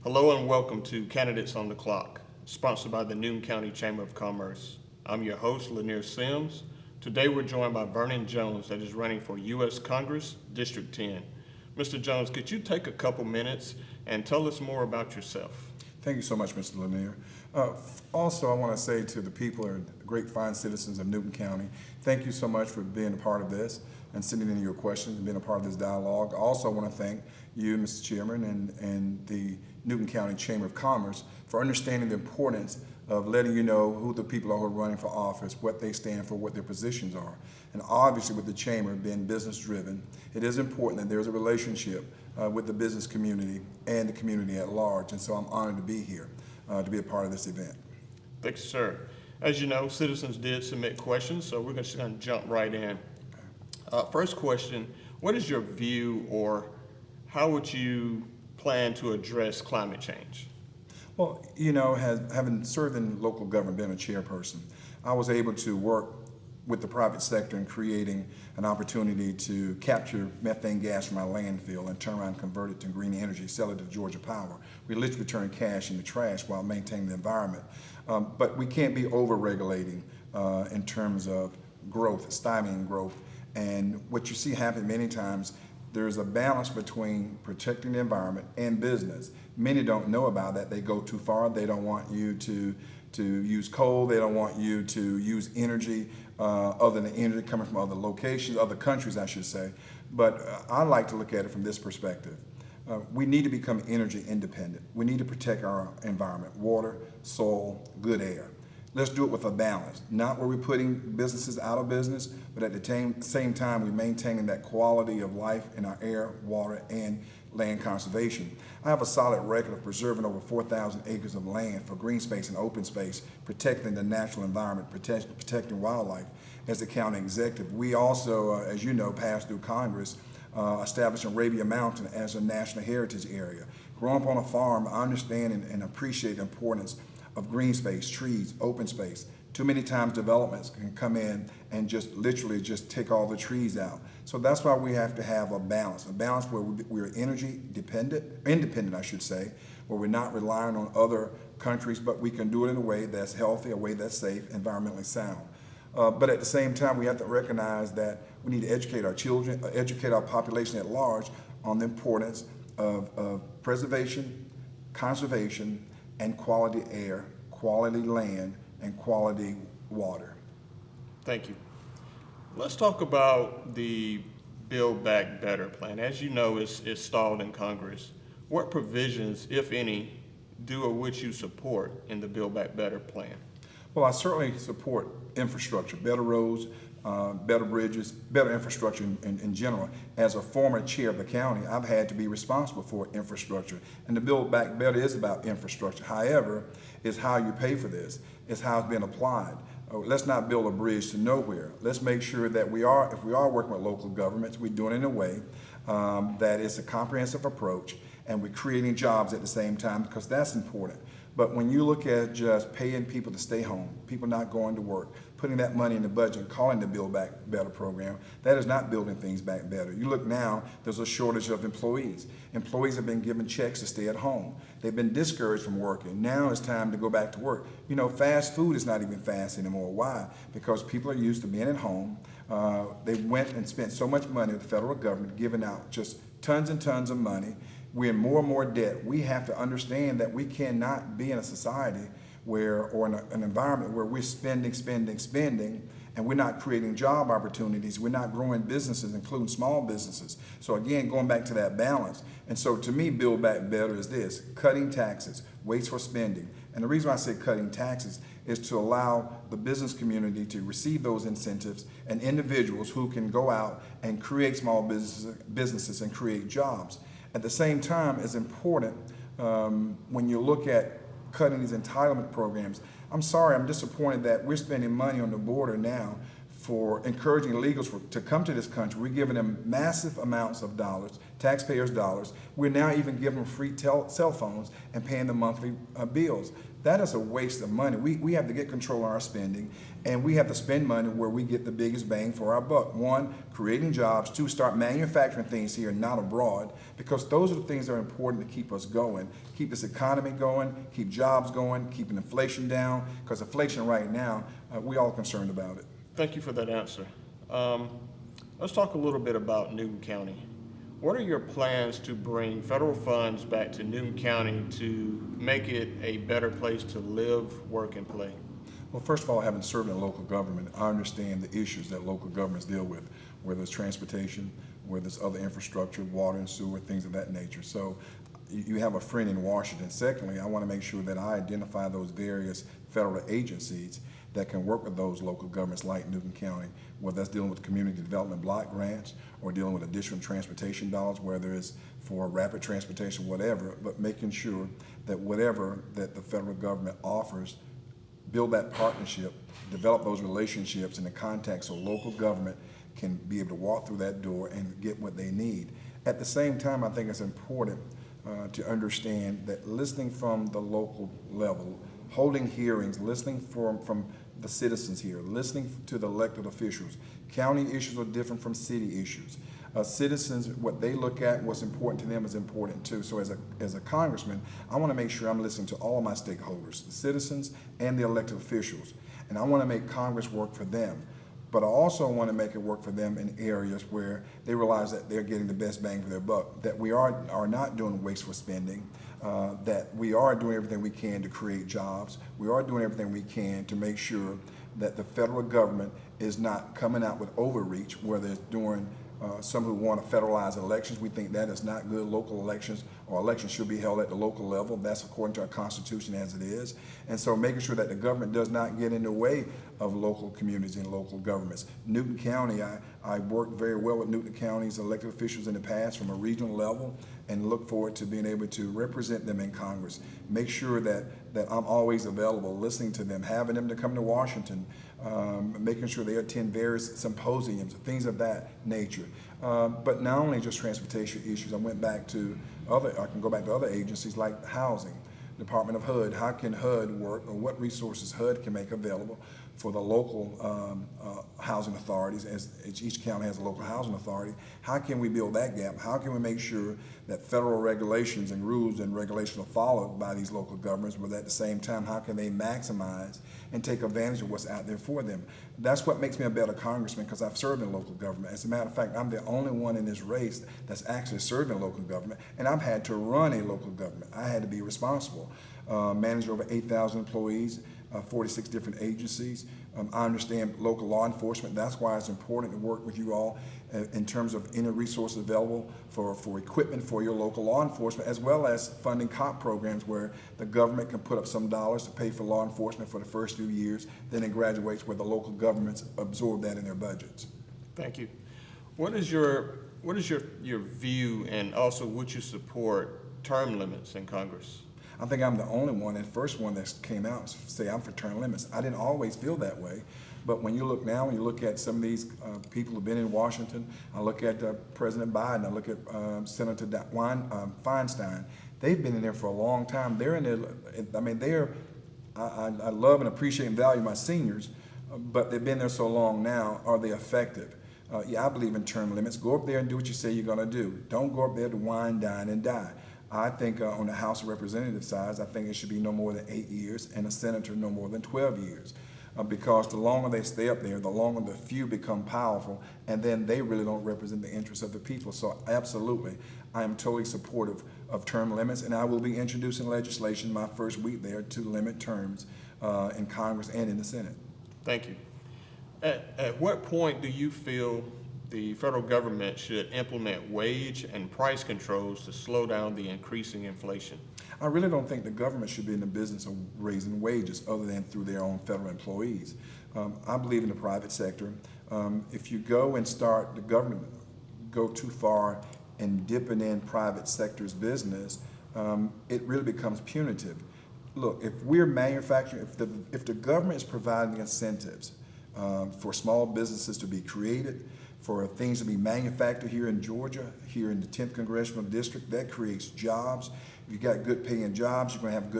Hello and welcome to Candidates on the Clock, sponsored by the Newton County Chamber of Commerce. I'm your host, Lanier Sims. Today we're joined by Vernon Jones that is running for U.S. Congress, District 10. Mr. Jones, could you take a couple minutes and tell us more about yourself? Thank you so much, Mr. Lanier. Also, I want to say to the people and great fine citizens of Newton County, thank you so much for being a part of this and sending in your questions and being a part of this dialogue. I also want to thank you, Mr. Chairman, and the Newton County Chamber of Commerce for understanding the importance of letting you know who the people are who are running for office, what they stand for, what their positions are. And obviously with the Chamber being business driven, it is important that there's a relationship with the business community and the community at large. And so I'm honored to be here to be a part of this event. Thanks, sir. As you know, citizens did submit questions, so we're just going to jump right in. First question, what is your view or how would you plan to address climate change? Well, having served in local government, being a chairperson, I was able to work with the private sector in creating an opportunity to capture methane gas from our landfill and turn around and convert it to green energy, sell it to Georgia Power. We literally turn cash into trash while maintaining the environment. But we can't be over-regulating in terms of growth, stymieing growth. And what you see happen many times, there's a balance between protecting the environment and business. Many don't know about that. They go too far. They don't want you to use coal. They don't want you to use energy other than energy coming from other locations, other countries, I should say. But I like to look at it from this perspective. We need to become energy independent. We need to protect our environment, water, soil, good air. Let's do it with a balance, not where we're putting businesses out of business, but at the same time, we're maintaining that quality of life in our air, water, and land conservation. I have a solid record of preserving over 4,000 acres of land for green space and open space, protecting the natural environment, protecting wildlife. As the county executive, we also, as you know, passed through Congress, establishing Arabia Mountain as a national heritage area. Growing up on a farm, I understand and appreciate the importance of green space, trees, open space. Too many times developments can come in and just literally just take all the trees out. So that's why we have to have a balance where we're independent, I should say, where we're not relying on other countries, but we can do it in a way that's healthy, a way that's safe, environmentally sound. But at the same time, we have to recognize that we need to educate our children, educate our population at large on the importance of preservation, conservation, and quality air, quality land, and quality water. Thank you. Let's talk about the Build Back Better plan. As you know, it's stalled in Congress. What provisions, if any, do or would you support in the Build Back Better plan? Well, I certainly support infrastructure, better roads, better bridges, better infrastructure in general. As a former chair of the county, I've had to be responsible for infrastructure. And the Build Back Better is about infrastructure. However, it's how you pay for this. It's how it's being applied. Let's not build a bridge to nowhere. Let's make sure that if we are working with local governments, we're doing it in a way that it's a comprehensive approach and we're creating jobs at the same time, because that's important. But when you look at just paying people to stay home, people not going to work, putting that money in the budget and calling the Build Back Better program, that is not building things back better. You look now, there's a shortage of employees. Employees have been given checks to stay at home. They've been discouraged from working. Now it's time to go back to work. You know, fast food is not even fast anymore. Why? Because people are used to being at home. They went and spent so much money with the federal government, giving out just tons and tons of money. We're in more and more debt. We have to understand that we cannot be in a society or in an environment where we're spending, and we're not creating job opportunities. We're not growing businesses, including small businesses. So again, going back to that balance. And so to me, Build Back Better is this: cutting taxes, wasteful spending. And the reason why I say cutting taxes is to allow the business community to receive those incentives and individuals who can go out and create small businesses and create jobs. At the same time, it's important when you look at cutting these entitlement programs. I'm sorry, I'm disappointed that we're spending money on the border now for encouraging illegals to come to this country. We're giving them massive amounts of dollars, taxpayers' dollars. We're now even giving them free cell phones and paying them monthly bills. That is a waste of money. We have to get control of our spending, and we have to spend money where we get the biggest bang for our buck. One, creating jobs. Two, start manufacturing things here, not abroad, because those are the things that are important to keep us going, keep this economy going, keep jobs going, keeping inflation down, because inflation right now, we all concerned about it. Thank you for that answer. Let's talk a little bit about Newton County. What are your plans to bring federal funds back to Newton County to make it a better place to live, work, and play? Well, first of all, having served in local government, I understand the issues that local governments deal with, whether it's transportation, whether it's other infrastructure, water and sewer, things of that nature. So you have a friend in Washington. Secondly, I want to make sure that I identify those various federal agencies that can work with those local governments like Newton County, whether that's dealing with community development block grants or dealing with additional transportation dollars, whether it's for rapid transportation, whatever, but making sure that whatever that the federal government offers, build that partnership, develop those relationships in the context so local government can be able to walk through that door and get what they need. At the same time, I think it's important to understand that listening from the local level, holding hearings, listening from the citizens here, listening to the elected officials. County issues are different from city issues. Citizens, what they look at, what's important to them is important too. So as a congressman, I want to make sure I'm listening to all my stakeholders, the citizens and the elected officials. And I want to make Congress work for them. But I also want to make it work for them in areas where they realize that they're getting the best bang for their buck, that we are not doing wasteful spending, that we are doing everything we can to create jobs. We are doing everything we can to make sure that the federal government is not coming out with overreach, whether it's doing some who want to federalize elections. We think that is not good. Local elections or elections should be held at the local level. That's according to our Constitution as it is. And so making sure that the government does not get in the way of local communities and local governments. Newton County, I worked very well with Newton County's elected officials in the past from a regional level and look forward to being able to represent them in Congress. Make sure that I'm always available, listening to them, having them to come to Washington, making sure they attend various symposiums, things of that nature. But not only just transportation issues, I can go back to other agencies like housing, Department of HUD. How can HUD work, or what resources HUD can make available for the local housing authorities, as each county has a local housing authority? How can we build that gap? How can we make sure that federal regulations and rules and regulations are followed by these local governments, but at the same time, how can they maximize and take advantage of what's out there for them? That's what makes me a better congressman, because I've served in local government. As a matter of fact, I'm the only one in this race that's actually served in local government, and I've had to run a local government. I had to be responsible. Manage over 8,000 employees, 46 different agencies. I understand local law enforcement. That's why it's important to work with you all in terms of any resources available for equipment for your local law enforcement, as well as funding COP programs where the government can put up some dollars to pay for law enforcement for the first few years, then it graduates where the local governments absorb that in their budgets. Thank you. What is your view, and also would you support term limits in Congress? I think I'm the only one, and first one that came out to say I'm for term limits. I didn't always feel that way, but when you look now, when you look at some of these people who've been in Washington, I look at President Biden, I look at Senator Feinstein. They've been in there for a long time. They're in there. I love and appreciate and value my seniors, but they've been there so long now. Are they effective? Yeah, I believe in term limits. Go up there and do what you say you're going to do. Don't go up there to wine, dine, and die. I think on the House of Representatives side, I think it should be no more than 8 years, and a senator no more than 12 years. Because the longer they stay up there, the longer the few become powerful, and then they really don't represent the interests of the people. So absolutely, I am totally supportive of term limits, and I will be introducing legislation my first week there to limit terms in Congress and in the Senate. Thank you. At what point do you feel the federal government should implement wage and price controls to slow down the increasing inflation? I really don't think the government should be in the business of raising wages other than through their own federal employees. I believe in the private sector. If you go and start, the government go too far in dipping in private sector's business, it really becomes punitive. Look, if we're manufacturing, if the government is providing incentives for small businesses to be created, for things to be manufactured here in Georgia, here in the 10th Congressional District. That creates jobs. If you got good paying jobs, you're going to have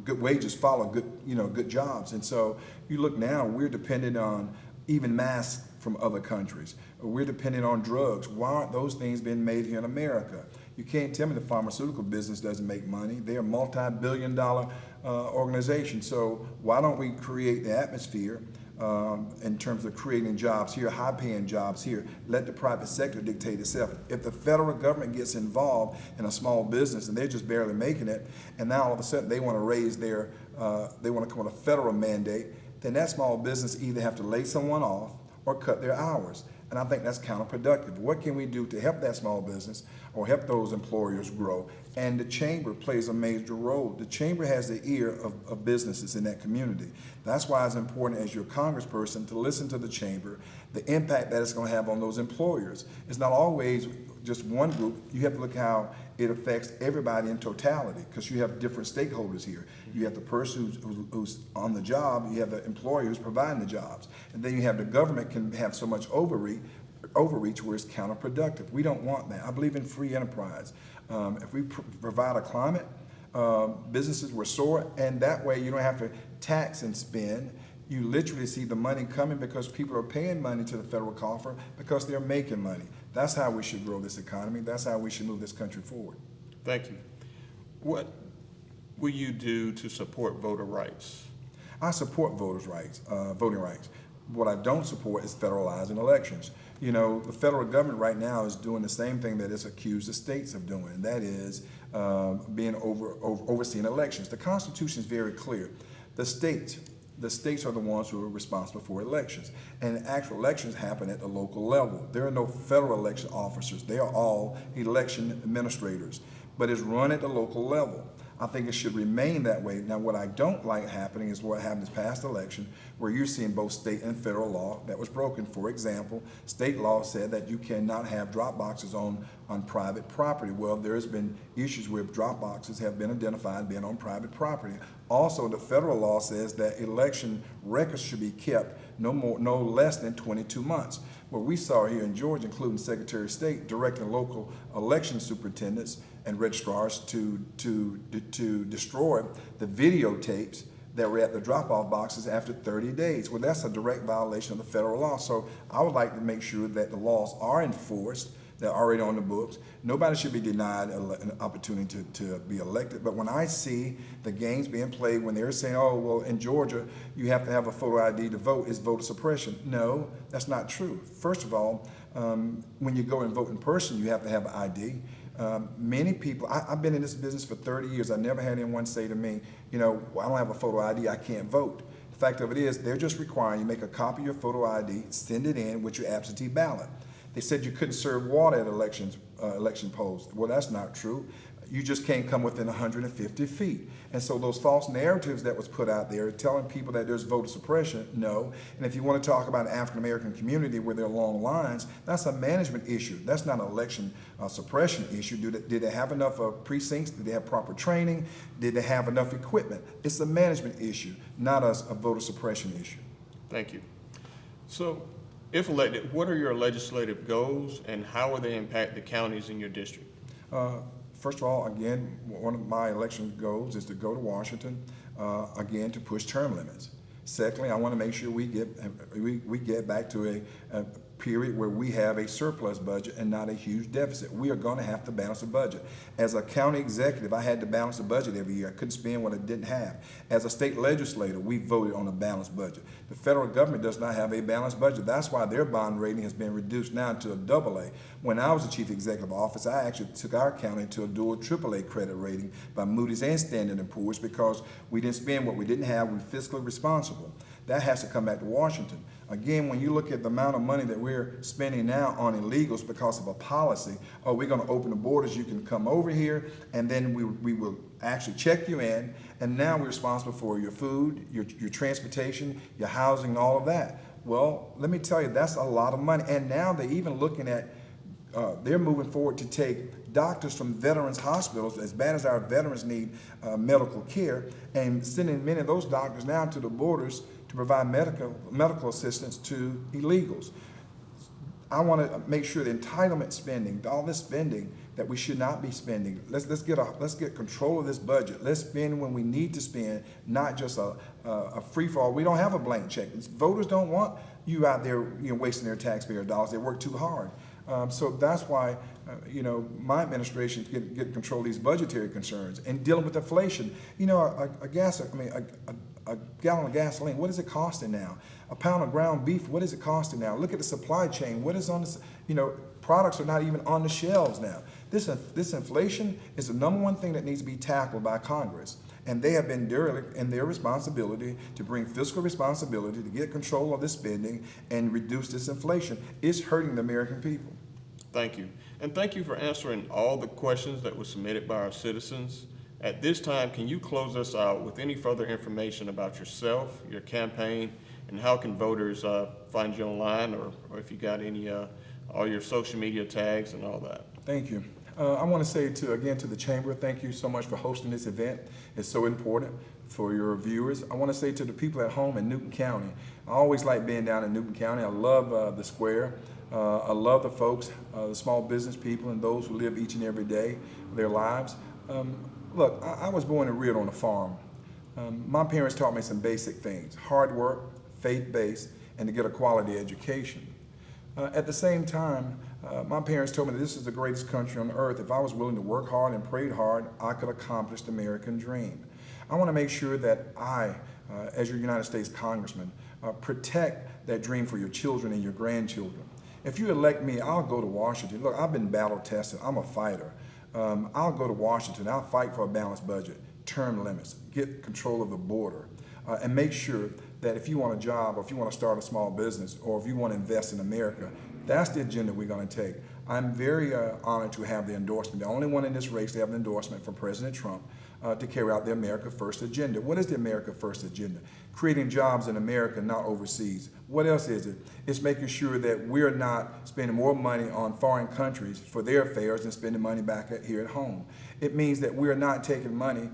good wages follow good jobs. And so you look now, we're dependent on even masks from other countries. We're dependent on drugs. Why aren't those things being made here in America? You can't tell me the pharmaceutical business doesn't make money. They're a multi-billion-dollar organization. So why don't we create the atmosphere in terms of creating jobs here, high-paying jobs here? Let the private sector dictate itself. If the federal government gets involved in a small business and they're just barely making it, and now all of a sudden they want to raise their, they want to come with a federal mandate, then that small business either have to lay someone off or cut their hours. And I think that's counterproductive. What can we do to help that small business or help those employers grow? And the chamber plays a major role. The chamber has the ear of businesses in that community. That's why it's important as your congressperson to listen to the chamber, the impact that it's going to have on those employers. It's not always just one group. You have to look how it affects everybody in totality, because you have different stakeholders here. You have the person who's on the job, you have the employer who's providing the jobs, and then you have the government can have so much overreach where it's counterproductive. We don't want that. I believe in free enterprise. If we provide a climate, businesses will soar, and that way you don't have to tax and spend. You literally see the money coming because people are paying money to the federal coffer because they're making money. That's how we should grow this economy. That's how we should move this country forward. Thank you. What will you do to support voter rights? I support voting rights. What I don't support is federalizing elections. You know, the federal government right now is doing the same thing that it's accused the states of doing, and that is overseeing elections. The Constitution is very clear. The states are the ones who are responsible for elections, and actual elections happen at the local level. There are no federal election officers. They are all election administrators, but it's run at the local level. I think it should remain that way. Now, what I don't like happening is what happened this past election, where you're seeing both state and federal law that was broken. For example, state law said that you cannot have drop boxes on private property. Well, there's been issues where drop boxes have been identified being on private property. Also, the federal law says that election records should be kept no less than 22 months. What we saw here in Georgia, including Secretary of State, directing local election superintendents and registrars to destroy the videotapes that were at the drop-off boxes after 30 days. Well, that's a direct violation of the federal law. So I would like to make sure that the laws are enforced. They're already on the books. Nobody should be denied an opportunity to be elected. But when I see the games being played, when they're saying, oh, well, in Georgia, you have to have a photo ID to vote, it's voter suppression. No, that's not true. First of all, when you go and vote in person, you have to have an ID. Many people, I've been in this business for 30 years. I never had anyone say to me, you know, well, I don't have a photo ID, I can't vote. The fact of it is, they're just requiring you make a copy of your photo ID, send it in with your absentee ballot. They said you couldn't serve water at election polls. Well, that's not true. You just can't come within 150 feet. And so those false narratives that was put out there telling people that there's voter suppression, no. And if you want to talk about an African-American community where there are long lines, that's a management issue. That's not an election suppression issue. Did they have enough precincts? Did they have proper training? Did they have enough equipment? It's a management issue, not a voter suppression issue. Thank you. So, if elected, what are your legislative goals and how will they impact the counties in your district? First of all, again, one of my election goals is to go to Washington, again, to push term limits. Secondly, I want to make sure we get back to a period where we have a surplus budget and not a huge deficit. We are going to have to balance the budget. As a county executive, I had to balance the budget every year. I couldn't spend what I didn't have. As a state legislator, we voted on a balanced budget. The federal government does not have a balanced budget. That's why their bond rating has been reduced now to a AA. When I was the chief executive officer, I actually took our county to a dual AAA credit rating by Moody's and Standard & Poor's because we didn't spend what we didn't have. We're fiscally responsible. That has to come back to Washington. Again, when you look at the amount of money that we're spending now on illegals because of a policy, oh, we're going to open the borders, you can come over here, and then we will actually check you in, and now we're responsible for your food, your transportation, your housing, all of that. Well, let me tell you, that's a lot of money. And now they're even looking at, they're moving forward to take doctors from veterans hospitals, as bad as our veterans need medical care, and sending many of those doctors now to the borders to provide medical assistance to illegals. I want to make sure the entitlement spending, all this spending that we should not be spending, let's get control of this budget. Let's spend when we need to spend, not just a free fall. We don't have a blank check. Voters don't want you out there, wasting their taxpayer dollars. They work too hard. So that's why, my administration get control of these budgetary concerns and dealing with inflation. A gallon of gasoline, what is it costing now? A pound of ground beef, what is it costing now? Look at the supply chain. What is on this? Products are not even on the shelves now. This inflation is the number one thing that needs to be tackled by Congress. And they have been derelict in their responsibility to bring fiscal responsibility, to get control of this spending and reduce this inflation. It's hurting the American people. Thank you. And thank you for answering all the questions that were submitted by our citizens. At this time, can you close us out with any further information about yourself, your campaign, and how can voters find you online, or if you got any, all your social media tags and all that? Thank you. I want to say to the Chamber, thank you so much for hosting this event. It's so important for your viewers. I want to say to the people at home in Newton County, I always like being down in Newton County. I love the square. I love the folks, the small business people and those who live each and every day of their lives. Look, I was born and reared on a farm. My parents taught me some basic things: hard work, faith-based, and to get a quality education. At the same time, my parents told me that this is the greatest country on earth. If I was willing to work hard and prayed hard, I could accomplish the American dream. I want to make sure that I, as your United States Congressman, protect that dream for your children and your grandchildren. If you elect me, I'll go to Washington. Look, I've been battle tested. I'm a fighter. I'll go to Washington. I'll fight for a balanced budget, term limits, get control of the border, and make sure that if you want a job, or if you want to start a small business, or if you want to invest in America, that's the agenda we're going to take. I'm very honored to have the endorsement, the only one in this race to have an endorsement from President Trump to carry out the America First agenda. What is the America First agenda? Creating jobs in America, not overseas. What else is it? It's making sure that we're not spending more money on foreign countries for their affairs than spending money back here at home. It means that we're not taking money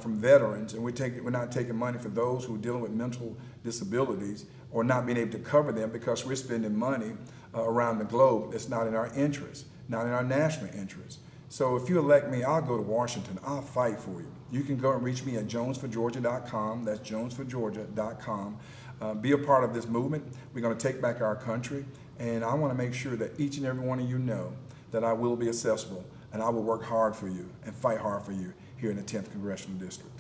from veterans, and we're not taking money for those who are dealing with mental disabilities or not being able to cover them, because we're spending money around the globe that's not in our interest, not in our national interest. So if you elect me, I'll go to Washington. I'll fight for you. You can go and reach me at jonesforgeorgia.com. That's jonesforgeorgia.com. Be a part of this movement. We're going to take back our country, and I want to make sure that each and every one of you know that I will be accessible, and I will work hard for you and fight hard for you here in the 10th Congressional District.